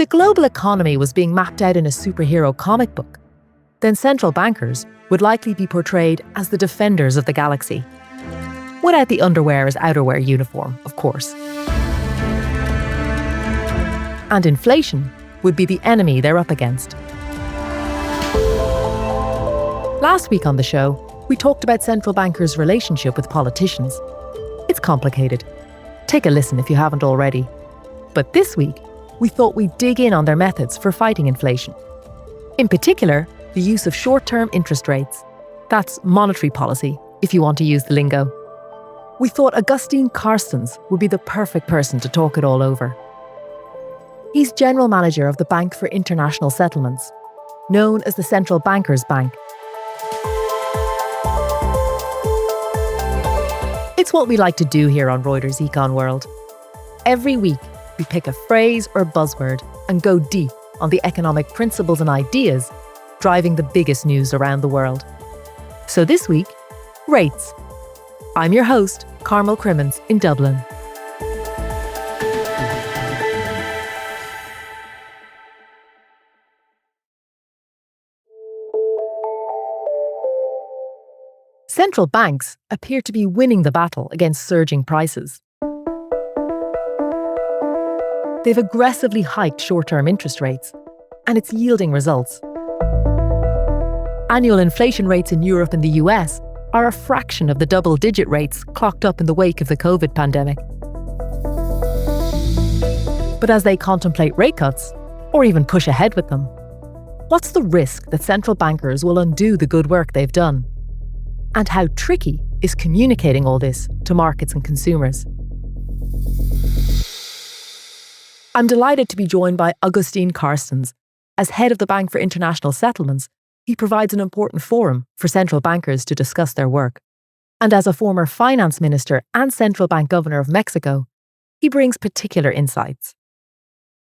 the global economy was being mapped out in a superhero comic book, then central bankers would likely be portrayed as the defenders of the galaxy. Without the underwear as outerwear uniform, of course. And inflation would be the enemy they're up against. Last week on the show, we talked about central bankers' relationship with politicians. It's complicated. Take a listen if you haven't already. But this week, we thought we'd dig in on their methods for fighting inflation. In particular, the use of short-term interest rates. That's monetary policy, if you want to use the lingo. We thought Agustin Carstens would be the perfect person to talk it all over. He's General Manager of the Bank for International Settlements, known as the Central Bankers' Bank. It's what we like to do here on Reuters Econ World. Every week, we pick a phrase or buzzword and go deep on the economic principles and ideas driving the biggest news around the world. So this week, rates. I'm your host, Carmel Crimmins in Dublin. Central banks appear to be winning the battle against surging prices. They've aggressively hiked short-term interest rates, and it's yielding results. Annual inflation rates in Europe and the US are a fraction of the double-digit rates clocked up in the wake of the COVID pandemic. But as they contemplate rate cuts, or even push ahead with them, what's the risk that central bankers will undo the good work they've done? And how tricky is communicating all this to markets and consumers? I'm delighted to be joined by Agustin Carstens. As head of the Bank for International Settlements, he provides an important forum for central bankers to discuss their work. And as a former finance minister and central bank governor of Mexico, he brings particular insights.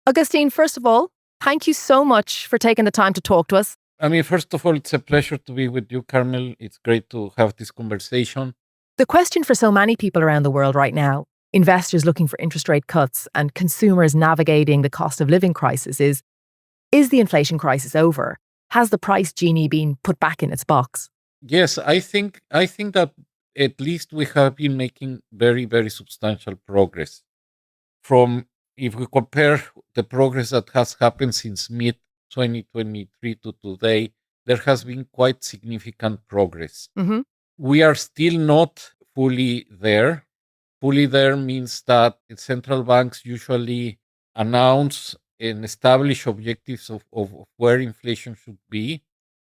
Agustin, first of all, thank you so much for taking the time to talk to us. First of all, it's a pleasure to be with you, Carmel. It's great to have this conversation. The question for so many people around the world right now, investors looking for interest rate cuts and consumers navigating the cost of living crisis is the inflation crisis over? Has the price genie been put back in its box? Yes, I think that at least we have been making very, very substantial progress. If we compare the progress that has happened since mid-2023 to today, there has been quite significant progress. Mm-hmm. We are still not fully there. Fully there means that central banks usually announce and establish objectives of where inflation should be.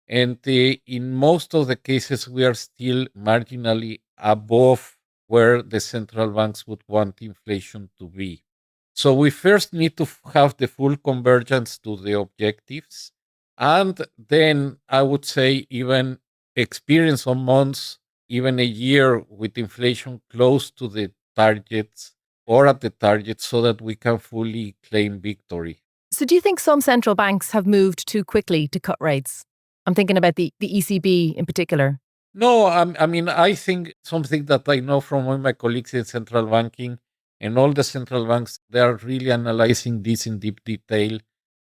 And in most of the cases, we are still marginally above where the central banks would want inflation to be. So we first need to have the full convergence to the objectives. And then I would say even experience some months, even a year with inflation close to the targets or at the target so that we can fully claim victory. So do you think some central banks have moved too quickly to cut rates? I'm thinking about the ECB in particular. No, I think something that I know from all my colleagues in central banking and all the central banks, they are really analyzing this in deep detail.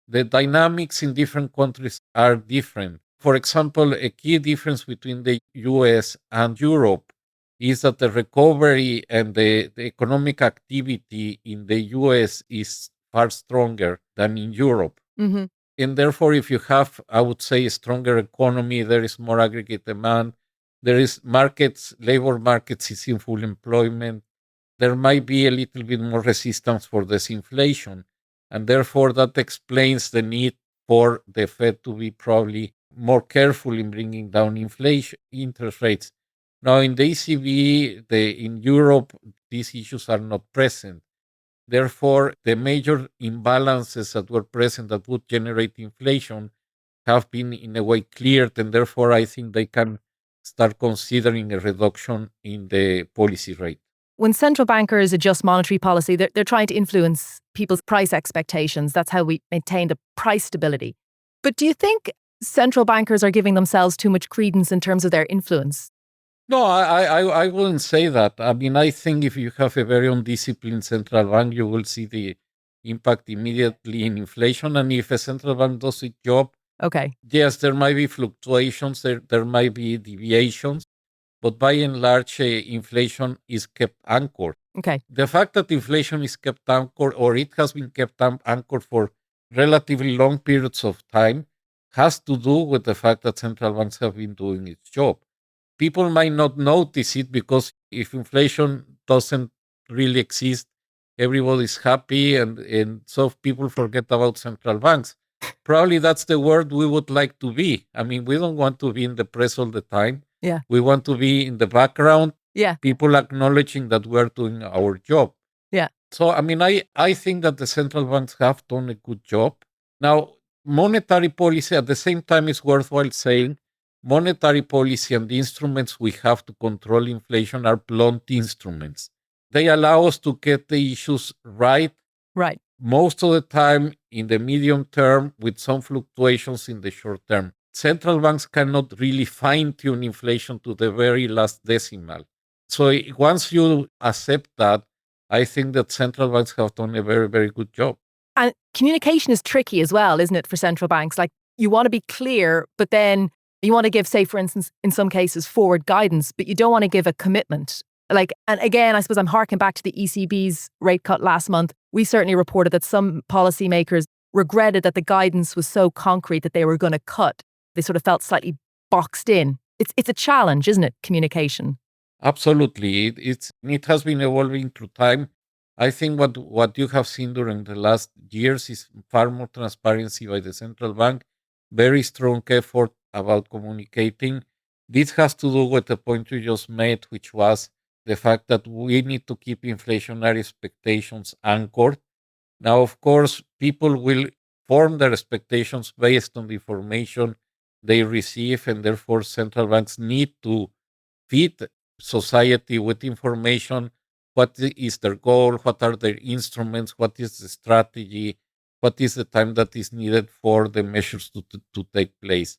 The dynamics in different countries are different. For example, a key difference between the US and Europe is that the recovery and the economic activity in the US is far stronger than in Europe. Mm-hmm. And therefore, if you have, I would say, a stronger economy, there is more aggregate demand, there is labor markets is in full employment, there might be a little bit more resistance for disinflation. And therefore, that explains the need for the Fed to be probably more careful in bringing down interest rates. Now, in the ECB, in Europe, these issues are not present. Therefore, the major imbalances that were present that would generate inflation have been in a way cleared, and therefore I think they can start considering a reduction in the policy rate. When central bankers adjust monetary policy, they're trying to influence people's price expectations. That's how we maintain the price stability. But do you think central bankers are giving themselves too much credence in terms of their influence? No, I wouldn't say that. I think if you have a very undisciplined central bank, you will see impact immediately in inflation. And if a central bank does its job, Okay. yes, there might be fluctuations, there might be deviations, but by and large, inflation is kept anchored. Okay. The fact that inflation is kept anchored, or it has been kept anchored for relatively long periods of time, has to do with the fact that central banks have been doing its job. People might not notice it because if inflation doesn't really exist, everybody's happy, and so people forget about central banks. Probably that's the world we would like to be. I mean, we don't want to be in the press all the time. Yeah. We want to be in the background, Yeah. people acknowledging that we're doing our job. Yeah. So, I mean, I think that the central banks have done a good job. Now, monetary policy at the same time is worthwhile saying monetary policy and the instruments we have to control inflation are blunt instruments. They allow us to get the issues right Right. most of the time in the medium term with some fluctuations in the short term. Central banks cannot really fine-tune inflation to the very last decimal. So once you accept that, I think that central banks have done a very, very good job. And communication is tricky as well, isn't it, for central banks? Like, you want to be clear, but then you want to give, say, for instance, in some cases, forward guidance, but you don't want to give a commitment. Like, and again, I suppose I'm harking back to the ECB's rate cut last month. We certainly reported that some policymakers regretted that the guidance was so concrete that they were going to cut. They sort of felt slightly boxed in. It's a challenge, isn't it, communication? Absolutely. It has been evolving through time. I think what you have seen during the last years is far more transparency by the central bank, very strong effort about communicating. This has to do with the point you just made, which was the fact that we need to keep inflationary expectations anchored. Now, of course, people will form their expectations based on the information they receive, and therefore central banks need to feed society with information. What is their goal? What are their instruments? What is the strategy? What is the time that is needed for the measures to take place?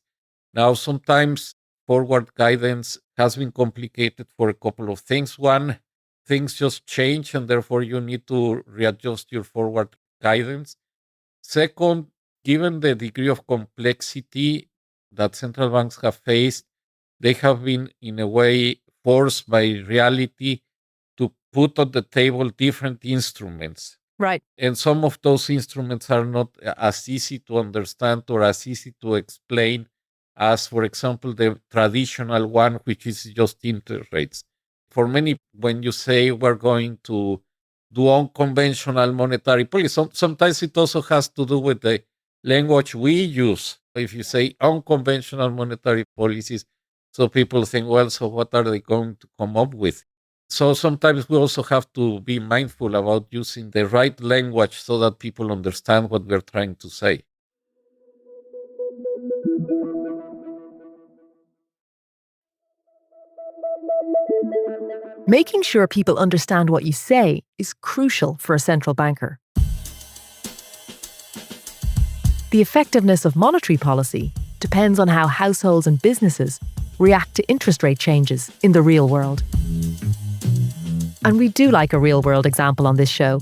Now, sometimes forward guidance has been complicated for a couple of things. One, things just change, and therefore you need to readjust your forward guidance. Second, given the degree of complexity that central banks have faced, they have been, in a way, forced by reality to put on the table different instruments. Right. And some of those instruments are not as easy to understand or as easy to explain as, for example, the traditional one, which is just interest rates. For many, when you say we're going to do unconventional monetary policy, sometimes it also has to do with the language we use. If you say unconventional monetary policies, so people think, well, so what are they going to come up with? So sometimes we also have to be mindful about using the right language so that people understand what we're trying to say. Making sure people understand what you say is crucial for a central banker. The effectiveness of monetary policy depends on how households and businesses react to interest rate changes in the real world. And we do like a real-world example on this show.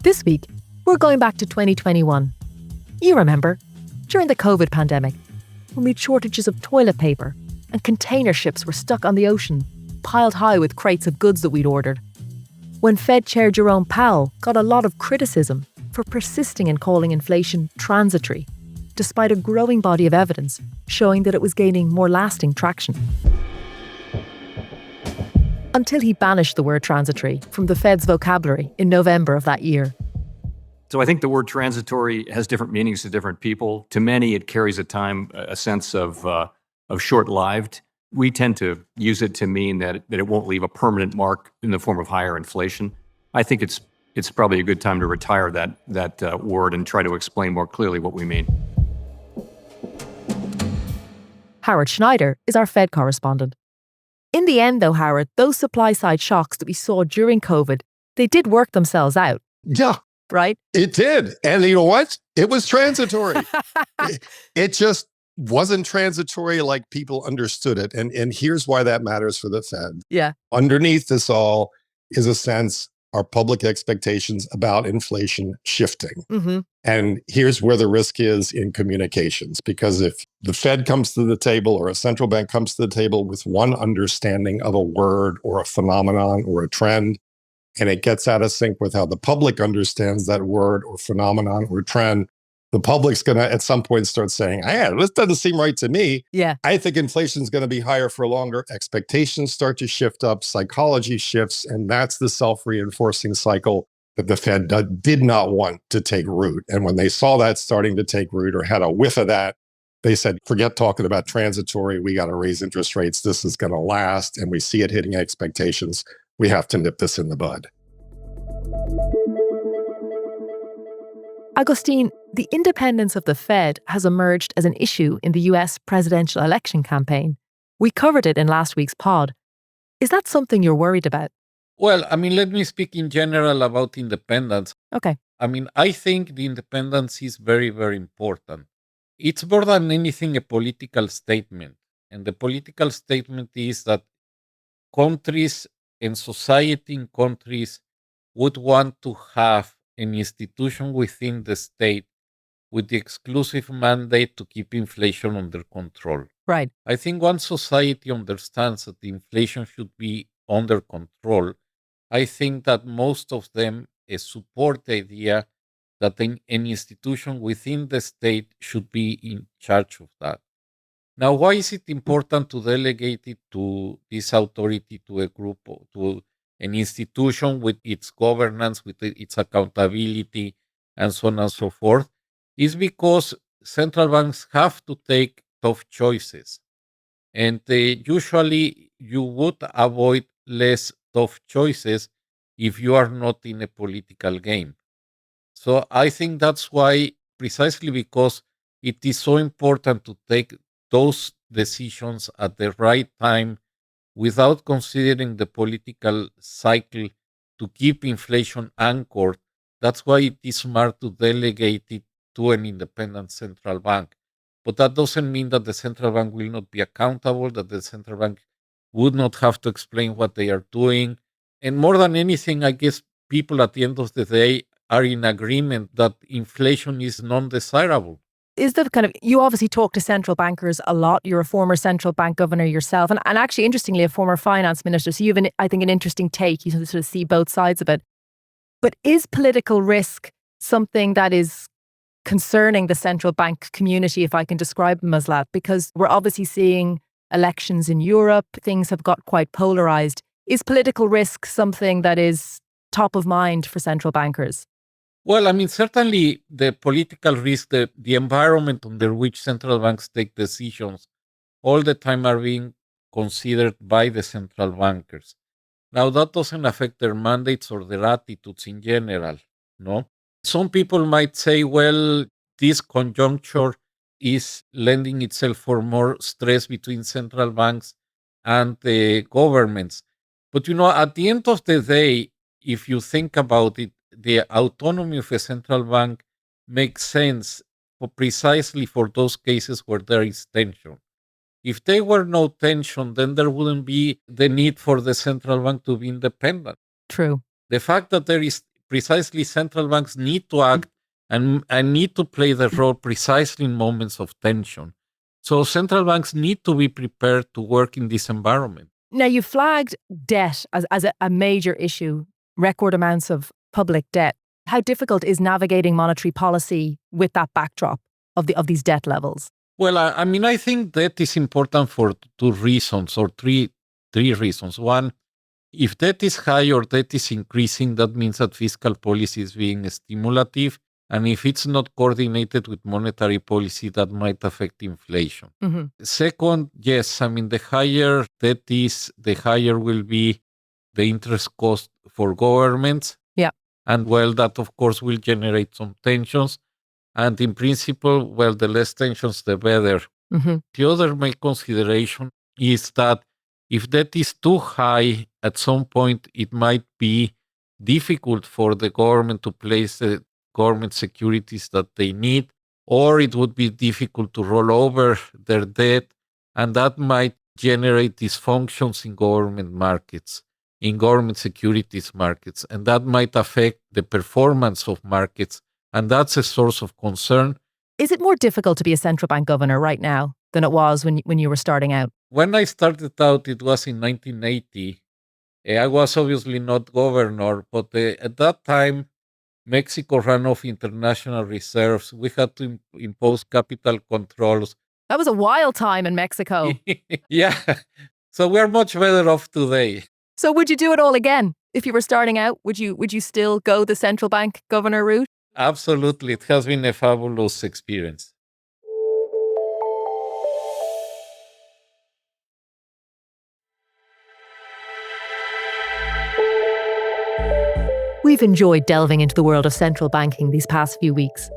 This week, we're going back to 2021. You remember, during the COVID pandemic, when we had shortages of toilet paper and container ships were stuck on the ocean, piled high with crates of goods that we'd ordered. When Fed Chair Jerome Powell got a lot of criticism for persisting in calling inflation transitory, despite a growing body of evidence showing that it was gaining more lasting traction. Until he banished the word transitory from the Fed's vocabulary in November of that year. So I think the word transitory has different meanings to different people. To many, it carries a sense of short-lived. We tend to use it to mean that it won't leave a permanent mark in the form of higher inflation. I think it's probably a good time to retire that word and try to explain more clearly what we mean. Howard Schneider is our Fed correspondent. In the end, though, Howard, those supply-side shocks that we saw during COVID, they did work themselves out. Yeah. Right? It did. And you know what? It was transitory. It just wasn't transitory like people understood it. And here's why that matters for the Fed. Yeah. Underneath this all is a sense, are public expectations about inflation shifting. Mm-hmm. And here's where the risk is in communications, because if the Fed comes to the table or a central bank comes to the table with one understanding of a word or a phenomenon or a trend, and it gets out of sync with how the public understands that word or phenomenon or trend, the public's going to at some point start saying, this doesn't seem right to me. Yeah. I think inflation is going to be higher for longer. Expectations start to shift up, psychology shifts, and that's the self-reinforcing cycle that the Fed did not want to take root. And when they saw that starting to take root or had a whiff of that, they said, forget talking about transitory. We got to raise interest rates. This is going to last. And we see it hitting expectations. We have to nip this in the bud. Agustin, the independence of the Fed has emerged as an issue in the US presidential election campaign. We covered it in last week's pod. Is that something you're worried about? Well, let me speak in general about independence. Okay. I think the independence is very, very important. It's more than anything a political statement. And the political statement is that countries and society in countries would want to have an institution within the state with the exclusive mandate to keep inflation under control. Right. I think once society understands that the inflation should be under control, I think that most of them support the idea that an institution within the state should be in charge of that. Now, why is it important to delegate it to this authority to a group, to an institution with its governance, with its accountability, and so on and so forth? Is because central banks have to take tough choices. And usually you would avoid less tough choices if you are not in a political game. So I think that's why, precisely because it is so important to take those decisions at the right time without considering the political cycle to keep inflation anchored, that's why it is smart to delegate it to an independent central bank. But that doesn't mean that the central bank will not be accountable, that the central bank would not have to explain what they are doing. And more than anything, I guess people at the end of the day are in agreement that inflation is non-desirable. Is the you obviously talk to central bankers a lot. You're a former central bank governor yourself, and actually, interestingly, a former finance minister. So you have, I think, an interesting take. You sort of see both sides of it. But is political risk something that is concerning the central bank community, if I can describe them as that? Because we're obviously seeing elections in Europe. Things have got quite polarized. Is political risk something that is top of mind for central bankers? Well, certainly the political risk, the environment under which central banks take decisions all the time are being considered by the central bankers. Now, that doesn't affect their mandates or their attitudes in general, no? Some people might say, well, this conjuncture is lending itself for more stress between central banks and the governments. But, at the end of the day, if you think about it, the autonomy of a central bank makes sense precisely for those cases where there is tension. If there were no tension, then there wouldn't be the need for the central bank to be independent. True. The fact that there is precisely central banks need to act and need to play the role precisely in moments of tension. So central banks need to be prepared to work in this environment. Now, you flagged debt as a major issue, record amounts of public debt. How difficult is navigating monetary policy with that backdrop of these debt levels? Well, I think debt is important for two reasons, or three reasons. One, if debt is high or debt is increasing, that means that fiscal policy is being stimulative. And if it's not coordinated with monetary policy, that might affect inflation. Mm-hmm. Second, yes, the higher debt is, the higher will be the interest cost for governments. Yeah. And well, that of course will generate some tensions. And in principle, well, the less tensions, the better. Mm-hmm. The other main consideration is that if debt is too high, at some point it might be difficult for the government to place the government securities that they need, or it would be difficult to roll over their debt, and that might generate dysfunctions in government markets. in government securities markets, and that might affect the performance of markets, and that's a source of concern. Is it more difficult to be a central bank governor right now than it was when you were starting out? When I started out, it was in 1980. I was obviously not governor, but at that time, Mexico ran off international reserves. We had to impose capital controls. That was a wild time in Mexico. Yeah. So we're much better off today. So would you do it all again? If you were starting out, would you still go the central bank governor route? Absolutely. It has been a fabulous experience. We've enjoyed delving into the world of central banking these past few weeks.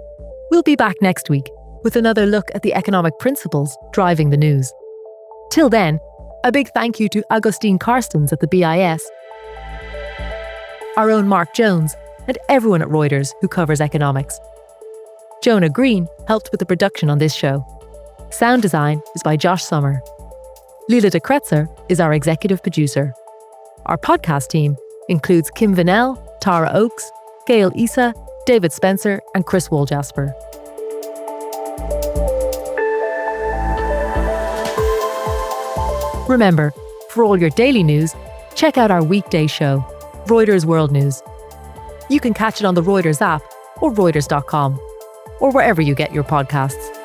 We'll be back next week with another look at the economic principles driving the news. Till then, a big thank you to Agustin Carstens at the BIS, our own Mark Jones, and everyone at Reuters who covers economics. Jonah Green helped with the production on this show. Sound design is by Josh Summer. Lila de Kretzer is our executive producer. Our podcast team includes Kim Vanell, Tara Oakes, Gail Issa, David Spencer, and Chris Woljasper. Remember, for all your daily news, check out our weekday show, Reuters World News. You can catch it on the Reuters app or Reuters.com, or wherever you get your podcasts.